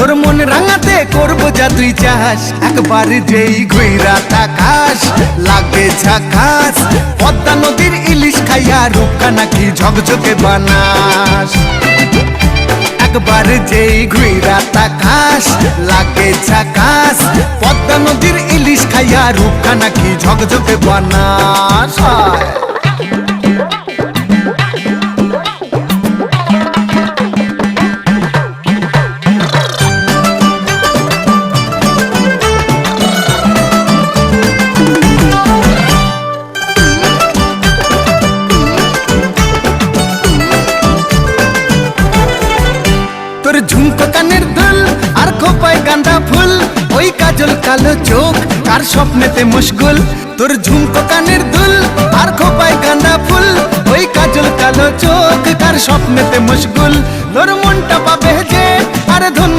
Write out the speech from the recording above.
তোর মন রাঙাতে করবো যা তুই চাস, একবার যেই ঘুইরা তাকাস লাগে ঝাকাস। পদ্মা নদীর ইলিশ খাইয়া রূপকা নাকি ঝকঝকে বানাস। একবার যেই ঘুইরা তাকাস লাগে ঝাকাস। পদ্মা নদীর ইলিশ খাইয়া রূপকা নাকি ঝকঝকে বানাস। তোর ঝুমকো কানের দুল আর খোপায় গাঁদা ফুল, ওই কাজল কালো চোখ কার স্বপ্নেতে মশগুল। তোর ঝুমকো কানের দুল আর খোপায় গাঁদা ফুল, ওই কাজল কালো চোখ কার স্বপ্নেতে মশগুল। তোর মনটা পাবে যে আর ধন